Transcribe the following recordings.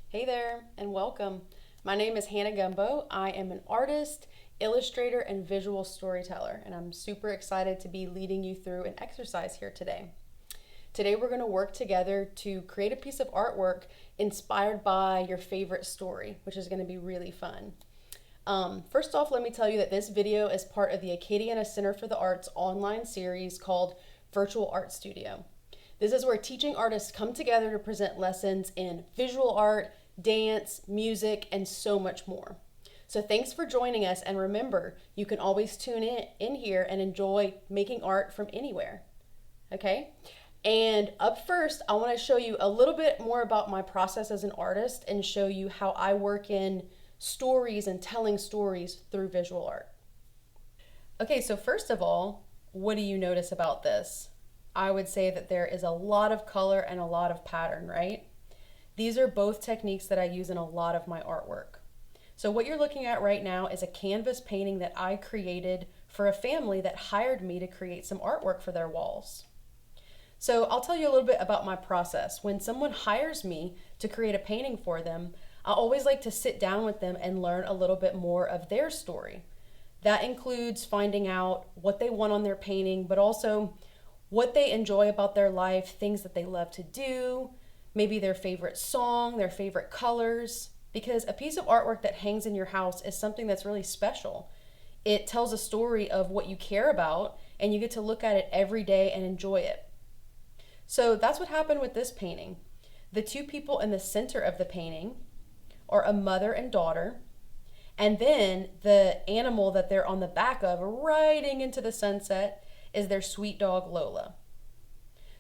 Hey there, and welcome. My name is Hannah Gumbo. I am an artist, illustrator, and visual storyteller, and I'm super excited to be leading you through an exercise here today. Today, we're going to work together to create a piece of artwork inspired by your favorite story, which is going to be really fun. First off, let me tell you that this video is part of the Acadiana Center for the Arts online series called Virtual Art Studio. This is where teaching artists come together to present lessons in visual art, dance, music, and so much more. So thanks for joining us, and remember, you can always tune in here and enjoy making art from anywhere. Okay? And up first, I want to show you a little bit more about my process as an artist and show you how I work in stories and telling stories through visual art. Okay, so first of all, what do you notice about this? I would say that there is a lot of color and a lot of pattern, right? These are both techniques that I use in a lot of my artwork. So what you're looking at right now is a canvas painting that I created for a family that hired me to create some artwork for their walls. So I'll tell you a little bit about my process. When someone hires me to create a painting for them, I always like to sit down with them and learn a little bit more of their story. That includes finding out what they want on their painting, but also what they enjoy about their life, things that they love to do, maybe their favorite song, their favorite colors, because a piece of artwork that hangs in your house is something that's really special. It tells a story of what you care about, and you get to look at it every day and enjoy it. So that's what happened with this painting. The two people in the center of the painting are a mother and daughter, and then the animal that they're on the back of, riding into the sunset, is their sweet dog Lola.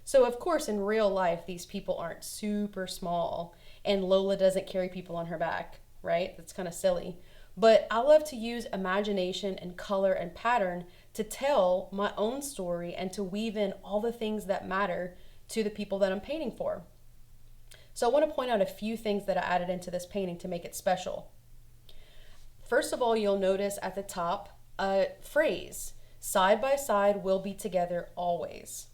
So of course in real life these people aren't super small and Lola doesn't carry people on her back, right? That's kind of silly. But I love to use imagination and color and pattern to tell my own story and to weave in all the things that matter to the people that I'm painting for. So I want to point out a few things that I added into this painting to make it special. First of all, you'll notice at the top a phrase, "Side by side, we'll be together always."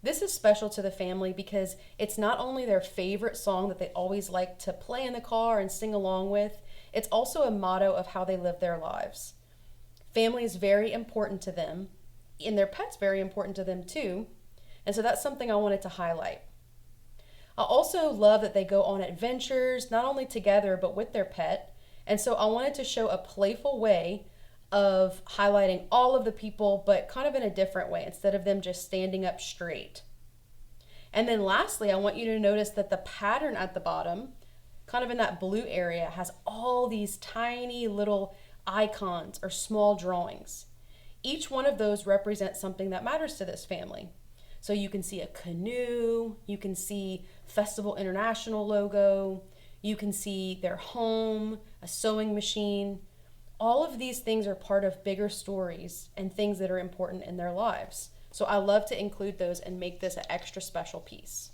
This is special to the family because it's not only their favorite song that they always like to play in the car and sing along with, it's also a motto of how they live their lives. Family is very important to them, and their pet's very important to them too, and so that's something I wanted to highlight. I also love that they go on adventures, not only together but with their pet, and so I wanted to show a playful way of highlighting all of the people, but kind of in a different way, instead of them just standing up straight. And then lastly, I want you to notice that the pattern at the bottom, kind of in that blue area, has all these tiny little icons or small drawings. Each one of those represents something that matters to this family. So you can see a canoe, you can see Festival International logo, you can see their home, a sewing machine. All of these things are part of bigger stories and things that are important in their lives. So I love to include those and make this an extra special piece.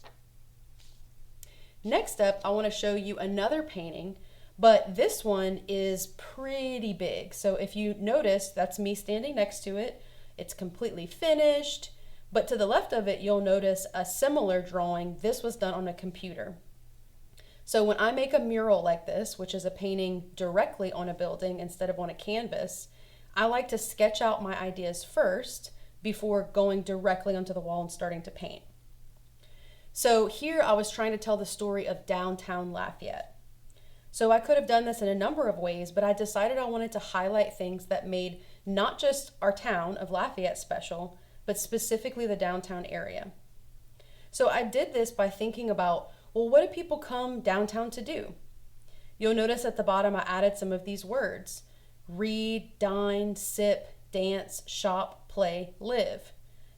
Next up, I want to show you another painting, but this one is pretty big. So if you notice, that's me standing next to it. It's completely finished, but to the left of it, you'll notice a similar drawing. This was done on a computer. So when I make a mural like this, which is a painting directly on a building instead of on a canvas, I like to sketch out my ideas first before going directly onto the wall and starting to paint. So here I was trying to tell the story of downtown Lafayette. So I could have done this in a number of ways, but I decided I wanted to highlight things that made not just our town of Lafayette special, but specifically the downtown area. So I did this by thinking about, well, what do people come downtown to do? You'll notice at the bottom I added some of these words: read, dine, sip, dance, shop, play, live.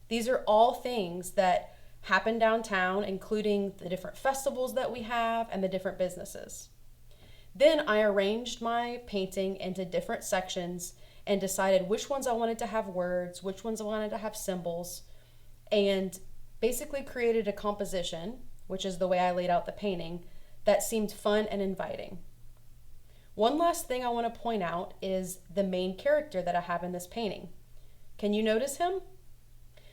These are all things that happen downtown, including the different festivals that we have and the different businesses. Then I arranged my painting into different sections and decided which ones I wanted to have words, which ones I wanted to have symbols, and basically created a composition, which is the way I laid out the painting, that seemed fun and inviting. One last thing I want to point out is the main character that I have in this painting. Can you notice him?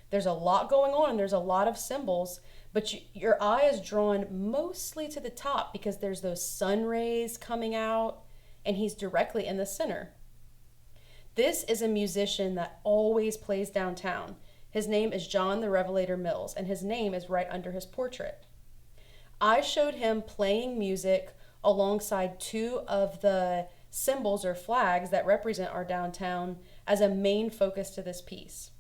There's a lot going on, there's a lot of symbols, but your eye is drawn mostly to the top because there's those sun rays coming out and he's directly in the center. This is a musician that always plays downtown. His name is John the Revelator Mills, and his name is right under his portrait. I showed him playing music alongside two of the symbols or flags that represent our downtown as a main focus to this piece.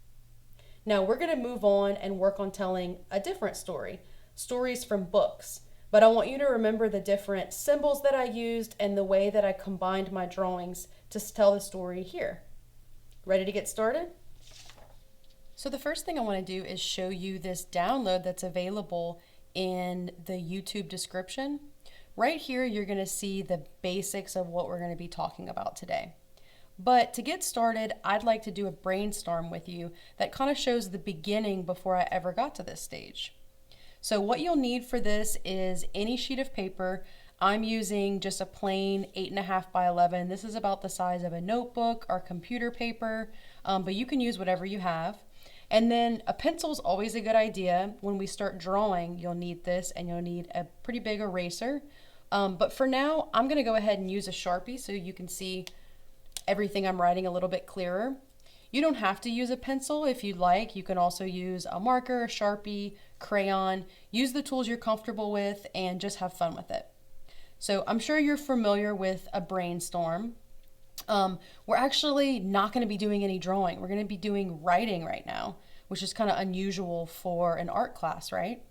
Now we're going to move on and work on telling a different story, stories from books, but I want you to remember the different symbols that I used and the way that I combined my drawings to tell the story here. Ready to get started? So the first thing I want to do is show you this download that's available in the YouTube description. Right here, you're going to see the basics of what we're going to be talking about today. But to get started, I'd like to do a brainstorm with you that kind of shows the beginning before I ever got to this stage. So what you'll need for this is any sheet of paper. I'm using just a plain 8.5 by 11. This is about the size of a notebook or computer paper, but you can use whatever you have. And then a pencil is always a good idea. When we start drawing, you'll need this, and you'll need a pretty big eraser. But for now, I'm going to go ahead and use a Sharpie so you can see everything I'm writing a little bit clearer. You don't have to use a pencil if you'd like. You can also use a marker, a Sharpie, crayon. Use the tools you're comfortable with and just have fun with it. So I'm sure you're familiar with a brainstorm. We're actually not going to be doing any drawing. We're going to be doing writing right now, which is kind of unusual for an art class, right?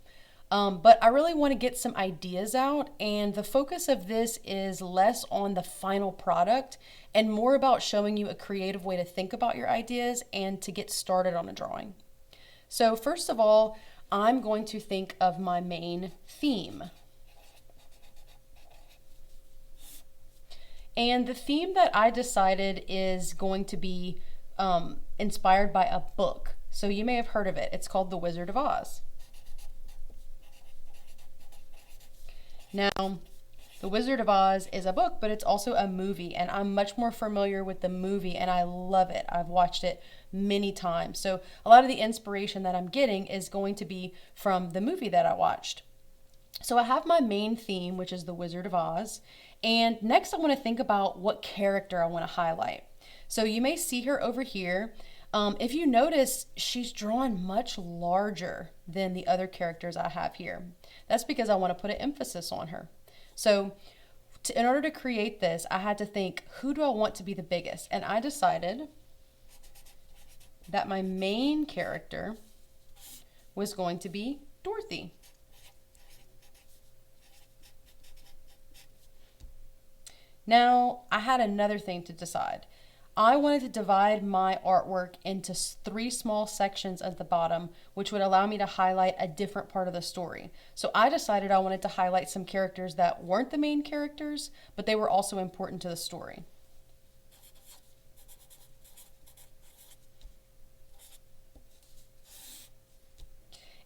But I really want to get some ideas out, and the focus of this is less on the final product and more about showing you a creative way to think about your ideas and to get started on a drawing. So first of all, I'm going to think of my main theme. And the theme that I decided is going to be inspired by a book. So you may have heard of it. It's called The Wizard of Oz. Now, The Wizard of Oz is a book, but it's also a movie, and I'm much more familiar with the movie, and I love it. I've watched it many times. So a lot of the inspiration that I'm getting is going to be from the movie that I watched. So I have my main theme, which is The Wizard of Oz, and next I want to think about what character I want to highlight. So you may see her over here. If you notice, she's drawn much larger than the other characters I have here. That's because I want to put an emphasis on her. So in order to create this, I had to think, who do I want to be the biggest? And I decided that my main character was going to be Dorothy. Now, I had another thing to decide. I wanted to divide my artwork into 3 small sections at the bottom, which would allow me to highlight a different part of the story. So I decided I wanted to highlight some characters that weren't the main characters, but they were also important to the story.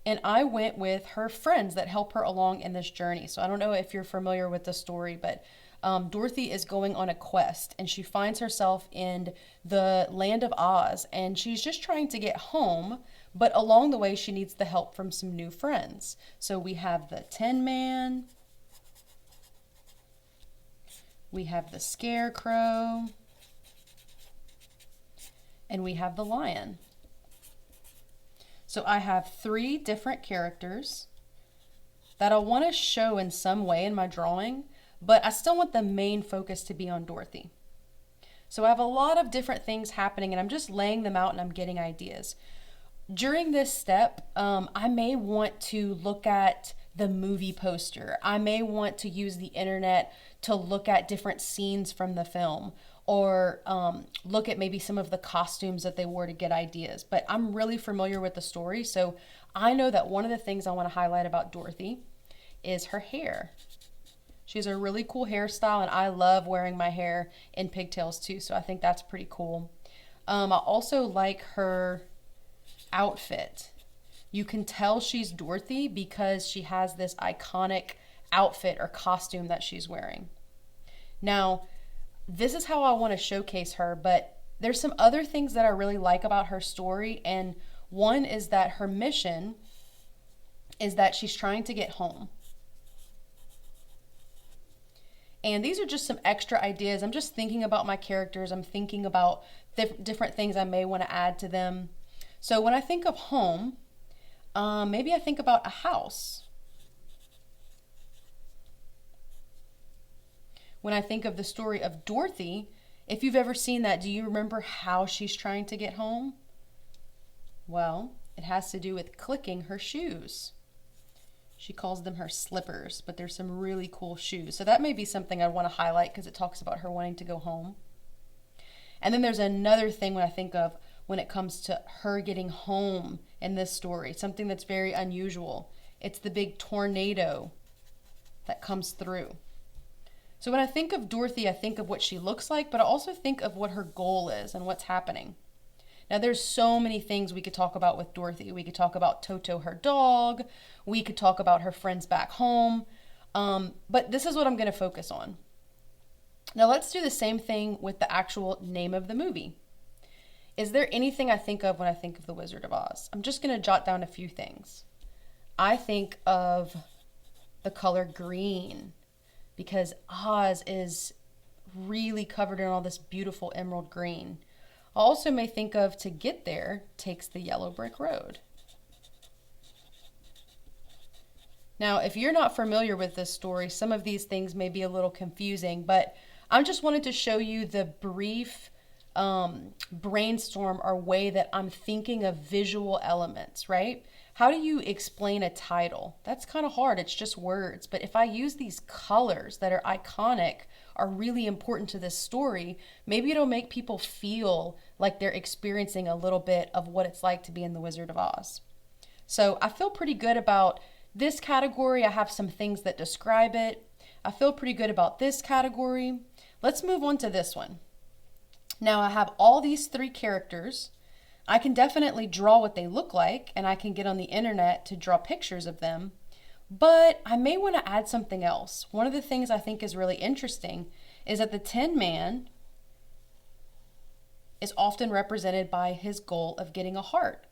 And I went with her friends that help her along in this journey. So I don't know if you're familiar with the story, but Dorothy is going on a quest, and she finds herself in the land of Oz, and she's just trying to get home, but along the way she needs the help from some new friends. So we have the Tin Man, we have the Scarecrow, and we have the Lion. So I have 3 different characters that I want to show in some way in my drawing, but I still want the main focus to be on Dorothy. So I have a lot of different things happening, and I'm just laying them out and I'm getting ideas. During this step, I may want to look at the movie poster. I may want to use the internet to look at different scenes from the film, or look at maybe some of the costumes that they wore to get ideas. But I'm really familiar with the story, so I know that one of the things I want to highlight about Dorothy is her hair. She has a really cool hairstyle, and I love wearing my hair in pigtails too, so I think that's pretty cool. I also like her outfit. You can tell she's Dorothy because she has this iconic outfit or costume that she's wearing. Now, this is how I want to showcase her, but there's some other things that I really like about her story, and one is that her mission is that she's trying to get home. And these are just some extra ideas. I'm just thinking about my characters. I'm thinking about different things I may want to add to them. So when I think of home, maybe I think about a house. When I think of the story of Dorothy, if you've ever seen that, do you remember how she's trying to get home? Well, it has to do with clicking her shoes. She calls them her slippers, but there's some really cool shoes. So that may be something I want to highlight because it talks about her wanting to go home. And then there's another thing when I think of when it comes to her getting home in this story, something that's very unusual. It's the big tornado that comes through. So when I think of Dorothy, I think of what she looks like, but I also think of what her goal is and what's happening. Now, there's so many things we could talk about with Dorothy. We could talk about Toto, her dog. We could talk about her friends back home. But this is what I'm going to focus on. Now, let's do the same thing with the actual name of the movie. Is there anything I think of when I think of The Wizard of Oz? I'm just going to jot down a few things. I think of the color green because Oz is really covered in all this beautiful emerald green. I also may think of to get there takes the yellow brick road. Now, if you're not familiar with this story, some of these things may be a little confusing, but I just wanted to show you the brief brainstorm or way that I'm thinking of visual elements, right? How do you explain a title? That's kind of hard. It's just words. But if I use these colors that are iconic, are really important to this story, maybe it'll make people feel like they're experiencing a little bit of what it's like to be in The Wizard of Oz. So I feel pretty good about this category. I have some things that describe it. I feel pretty good about this category. Let's move on to this one. Now I have all these 3 characters. I can definitely draw what they look like, and I can get on the internet to draw pictures of them. But I may want to add something else. One of the things I think is really interesting is that the Tin Man is often represented by his goal of getting a heart.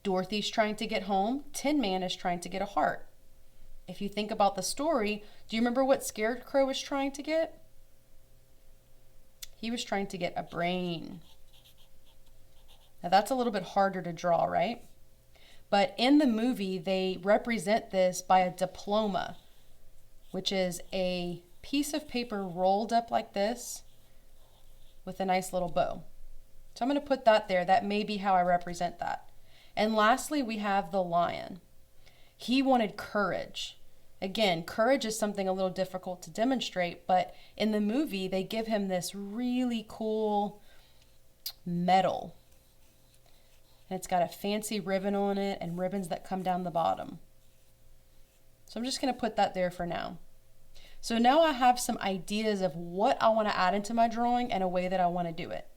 Dorothy's trying to get home. Tin Man is trying to get a heart. If you think about the story, do you remember what Scarecrow was trying to get? He was trying to get a brain. Now that's a little bit harder to draw, right? But in the movie, they represent this by a diploma, which is a piece of paper rolled up like this with a nice little bow. So I'm going to put that there. That may be how I represent that. And lastly, we have the lion. He wanted courage. Again, courage is something a little difficult to demonstrate, but in the movie, they give him this really cool medal. And it's got a fancy ribbon on it and ribbons that come down the bottom. So I'm just going to put that there for now. So now I have some ideas of what I want to add into my drawing and a way that I want to do it.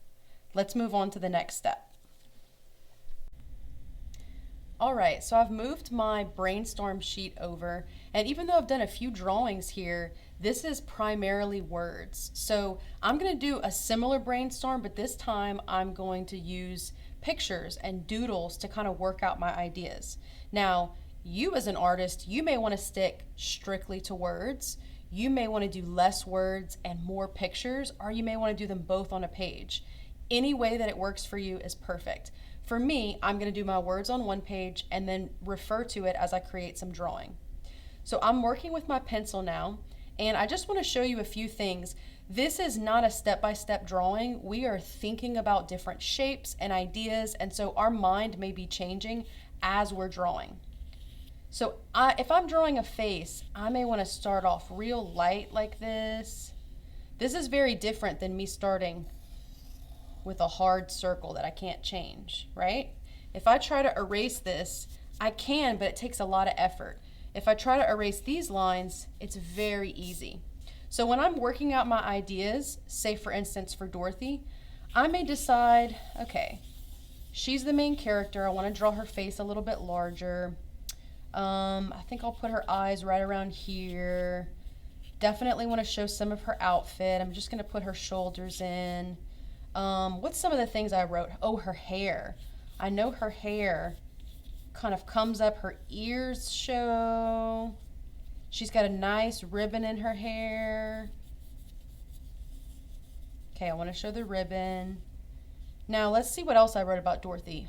Let's move on to the next step. All right, so I've moved my brainstorm sheet over, and even though I've done a few drawings here, this is primarily words. So I'm going to do a similar brainstorm, but this time I'm going to use pictures and doodles to kind of work out my ideas. Now, you as an artist, you may want to stick strictly to words. You may want to do less words and more pictures, or you may want to do them both on a page. Any way that it works for you is perfect. For me, I'm going to do my words on one page and then refer to it as I create some drawing. So I'm working with my pencil now, and I just want to show you a few things. This is not a step-by-step drawing. We are thinking about different shapes and ideas, and so our mind may be changing as we're drawing. So if I'm drawing a face, I may want to start off real light like this. This is very different than me starting with a hard circle that I can't change, right? If I try to erase this, I can, but it takes a lot of effort. If I try to erase these lines, it's very easy. So when I'm working out my ideas, say for instance for Dorothy, I may decide, okay, she's the main character. I want to draw her face a little bit larger. I think I'll put her eyes right around here. Definitely want to show some of her outfit. I'm just going to put her shoulders in. What's some of the things I wrote? Oh, her hair. I know her hair kind of comes up, her ears show. She's got a nice ribbon in her hair. Okay, I want to show the ribbon. Now let's see what else I wrote about Dorothy.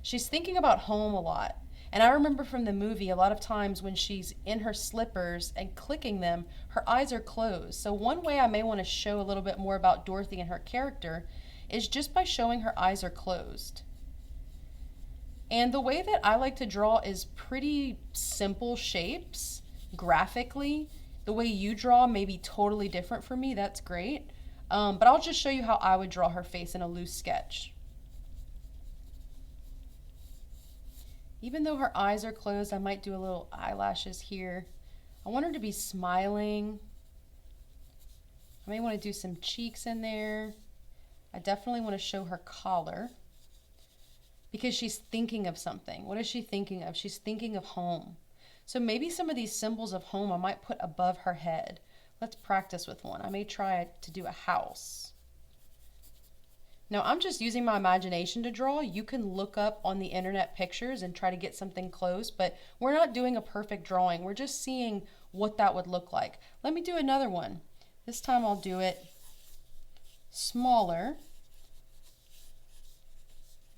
She's thinking about home a lot. And I remember from the movie, a lot of times when she's in her slippers and clicking them, her eyes are closed. So one way I may want to show a little bit more about Dorothy and her character is just by showing her eyes are closed. And the way that I like to draw is pretty simple shapes, graphically. The way you draw may be totally different for me, that's great. But I'll just show you how I would draw her face in a loose sketch. Even though her eyes are closed, I might do a little eyelashes here. I want her to be smiling. I may want to do some cheeks in there. I definitely want to show her collar because she's thinking of something. What is she thinking of? She's thinking of home. So maybe some of these symbols of home I might put above her head. Let's practice with one. I may try to do a house. Now I'm just using my imagination to draw. You can look up on the internet pictures and try to get something close, but we're not doing a perfect drawing. We're just seeing what that would look like. Let me do another one. This time I'll do it smaller.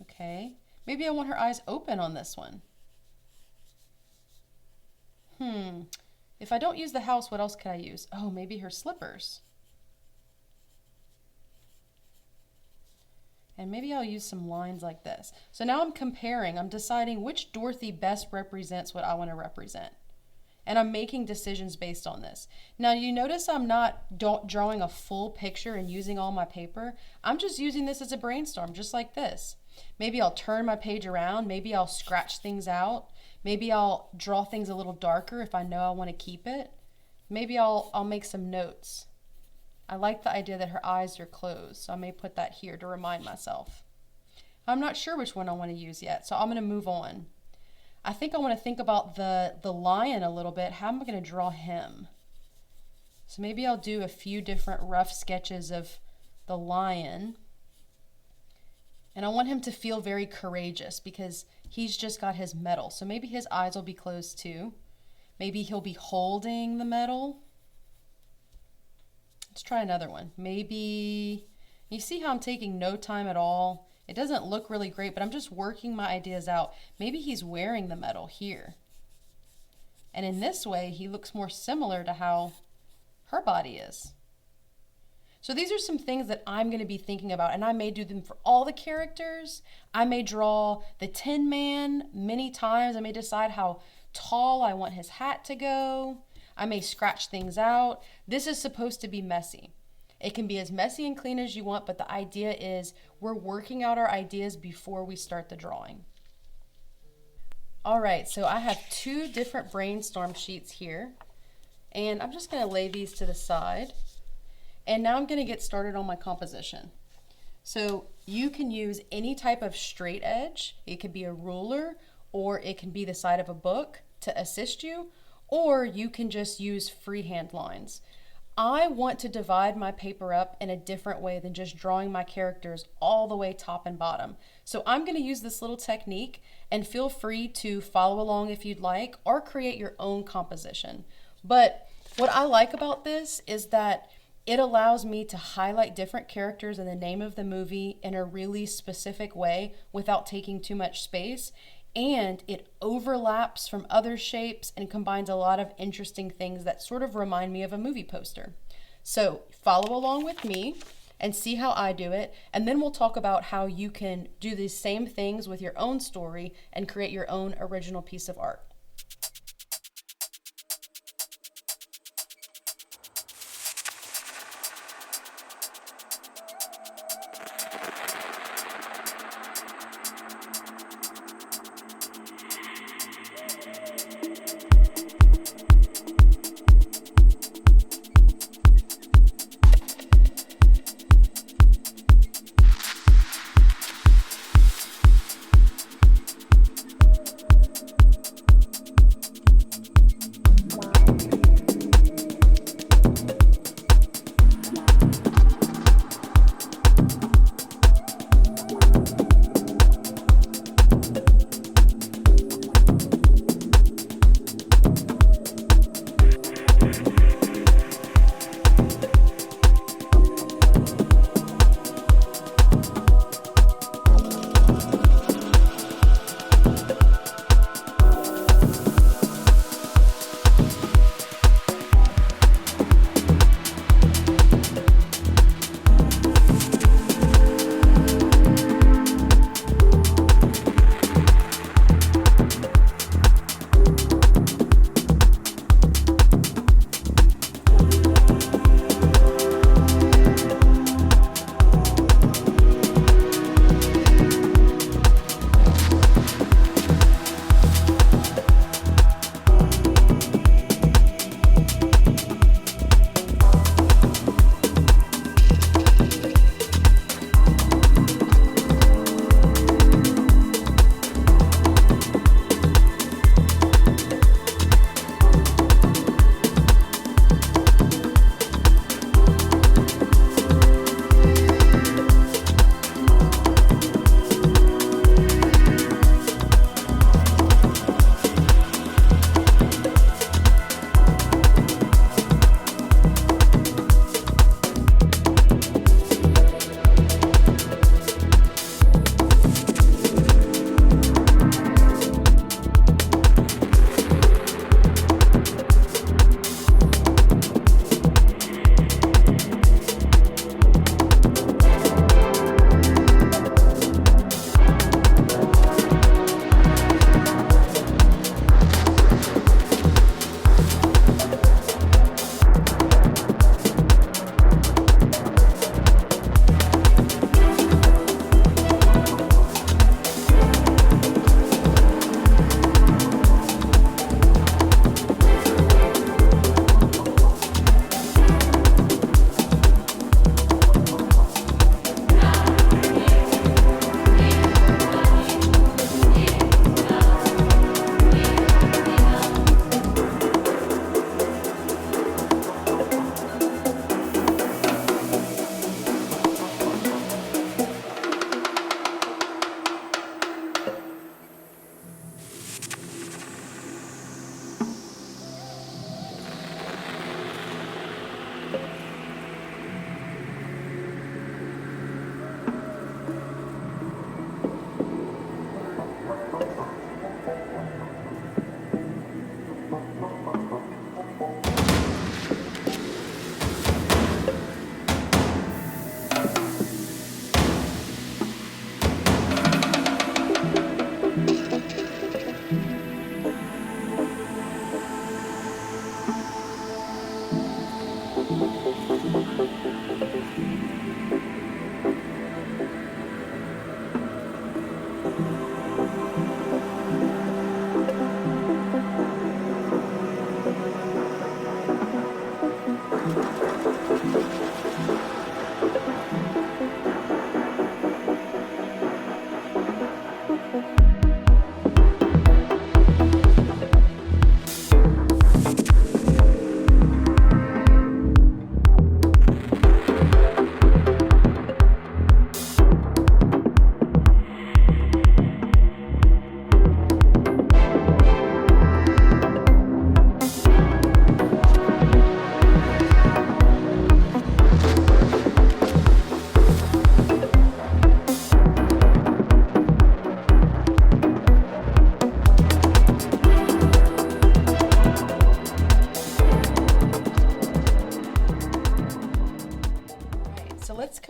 Okay, maybe I want her eyes open on this one. If I don't use the house, what else could I use? Oh, maybe her slippers. And maybe I'll use some lines like this. So now I'm comparing, I'm deciding which Dorothy best represents what I want to represent. And I'm making decisions based on this. Now you notice I'm not drawing a full picture and using all my paper. I'm just using this as a brainstorm, just like this. Maybe I'll turn my page around, maybe I'll scratch things out, maybe I'll draw things a little darker if I know I want to keep it. Maybe I'll make some notes. I like the idea that her eyes are closed, so I may put that here to remind myself. I'm not sure which one I want to use yet, so I'm going to move on. I think I want to think about the lion a little bit. How am I going to draw him? So maybe I'll do a few different rough sketches of the lion. And I want him to feel very courageous because he's just got his medal. So maybe his eyes will be closed too. Maybe he'll be holding the medal. Let's try another one. Maybe, you see how I'm taking no time at all? It doesn't look really great, but I'm just working my ideas out. Maybe he's wearing the medal here. And in this way, he looks more similar to how her body is. So these are some things that I'm going to be thinking about, and I may do them for all the characters. I may draw the Tin Man many times. I may decide how tall I want his hat to go. I may scratch things out. This is supposed to be messy. It can be as messy and clean as you want, but the idea is we're working out our ideas before we start the drawing. All right, so I have two different brainstorm sheets here, and I'm just going to lay these to the side. And now I'm going to get started on my composition. So you can use any type of straight edge. It could be a ruler, or it can be the side of a book to assist you, or you can just use freehand lines. I want to divide my paper up in a different way than just drawing my characters all the way top and bottom. So I'm going to use this little technique, and feel free to follow along if you'd like, or create your own composition. But what I like about this is that it allows me to highlight different characters in the name of the movie in a really specific way without taking too much space. And it overlaps from other shapes and combines a lot of interesting things that sort of remind me of a movie poster. So follow along with me and see how I do it, and then we'll talk about how you can do these same things with your own story and create your own original piece of art.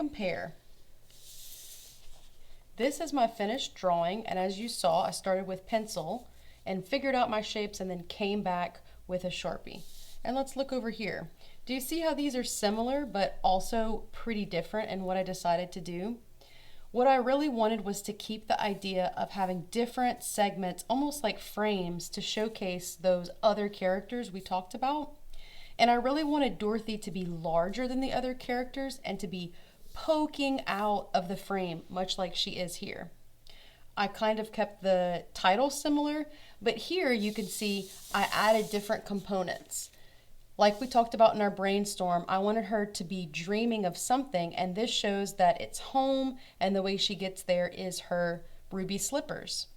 compare. This is my finished drawing, and as you saw, I started with pencil and figured out my shapes and then came back with a Sharpie. And let's look over here. Do you see how these are similar but also pretty different in what I decided to do? What I really wanted was to keep the idea of having different segments, almost like frames, to showcase those other characters we talked about. And I really wanted Dorothy to be larger than the other characters and to be poking out of the frame, much like she is here. I kind of kept the title similar, but here you can see I added different components. Like we talked about in our brainstorm, I wanted her to be dreaming of something, and this shows that it's home, and the way she gets there is her ruby slippers.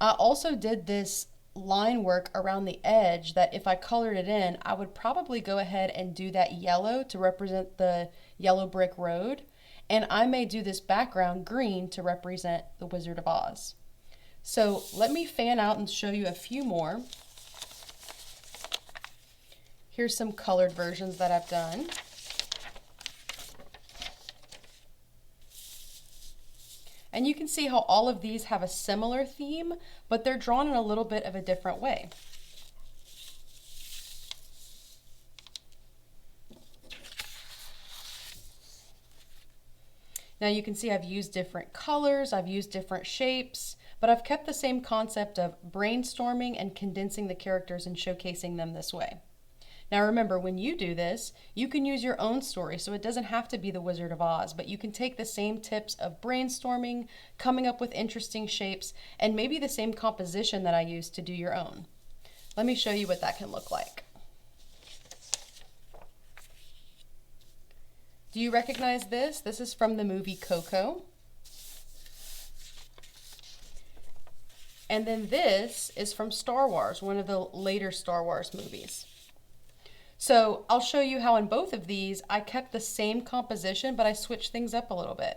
I also did this line work around the edge that if I colored it in, I would probably go ahead and do that yellow to represent the yellow brick road. And I may do this background green to represent the Wizard of Oz. So let me fan out and show you a few more. Here's some colored versions that I've done. And you can see how all of these have a similar theme, but they're drawn in a little bit of a different way. Now you can see I've used different colors, I've used different shapes, but I've kept the same concept of brainstorming and condensing the characters and showcasing them this way. Now remember, when you do this, you can use your own story, so it doesn't have to be the Wizard of Oz, but you can take the same tips of brainstorming, coming up with interesting shapes, and maybe the same composition that I used to do your own. Let me show you what that can look like. Do you recognize this? This is from the movie Coco. And then this is from Star Wars, one of the later Star Wars movies. So I'll show you how in both of these I kept the same composition, but I switched things up a little bit.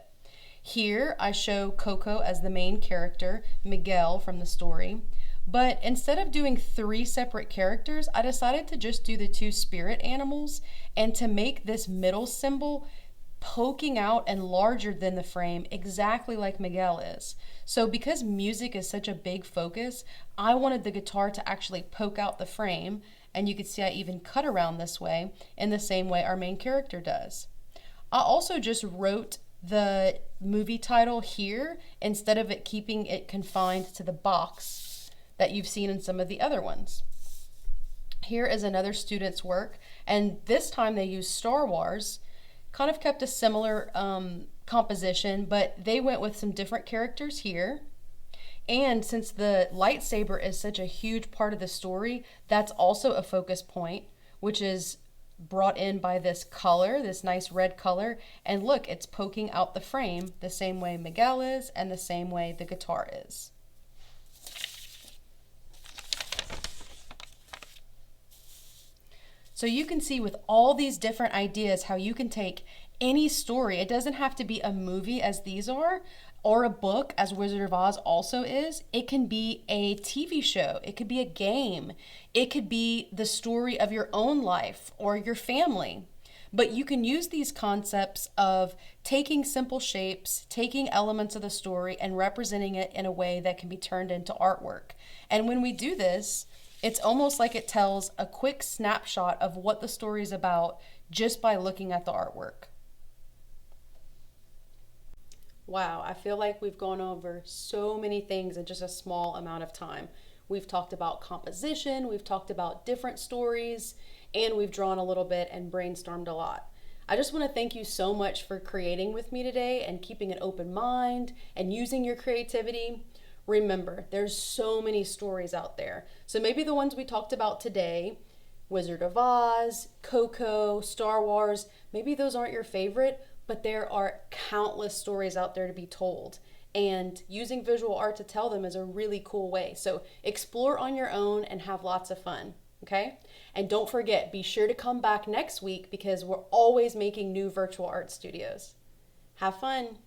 Here I show Coco as the main character, Miguel from the story. But instead of doing 3 separate characters, I decided to just do the 2 spirit animals and to make this middle symbol poking out and larger than the frame, exactly like Miguel is. So because music is such a big focus, I wanted the guitar to actually poke out the frame, and you can see I even cut around this way in the same way our main character does. I also just wrote the movie title here instead of it keeping it confined to the box that you've seen in some of the other ones. Here is another student's work, and this time they used Star Wars, kind of kept a similar composition, but they went with some different characters here. And since the lightsaber is such a huge part of the story, that's also a focus point, which is brought in by this color, this nice red color. And look, it's poking out the frame the same way Miguel is and the same way the guitar is. So you can see with all these different ideas how you can take any story. It doesn't have to be a movie as these are, or a book as Wizard of Oz also is. It can be a TV show. It could be a game. It could be the story of your own life or your family. But you can use these concepts of taking simple shapes, taking elements of the story, and representing it in a way that can be turned into artwork. And when we do this, it's almost like it tells a quick snapshot of what the story is about just by looking at the artwork. Wow, I feel like we've gone over so many things in just a small amount of time. We've talked about composition, we've talked about different stories, and we've drawn a little bit and brainstormed a lot. I just want to thank you so much for creating with me today and keeping an open mind and using your creativity. Remember, there's so many stories out there. So maybe the ones we talked about today, Wizard of Oz, Coco, Star Wars, maybe those aren't your favorite, but there are countless stories out there to be told. And using visual art to tell them is a really cool way. So explore on your own and have lots of fun, okay? And don't forget, be sure to come back next week because we're always making new virtual art studios. Have fun.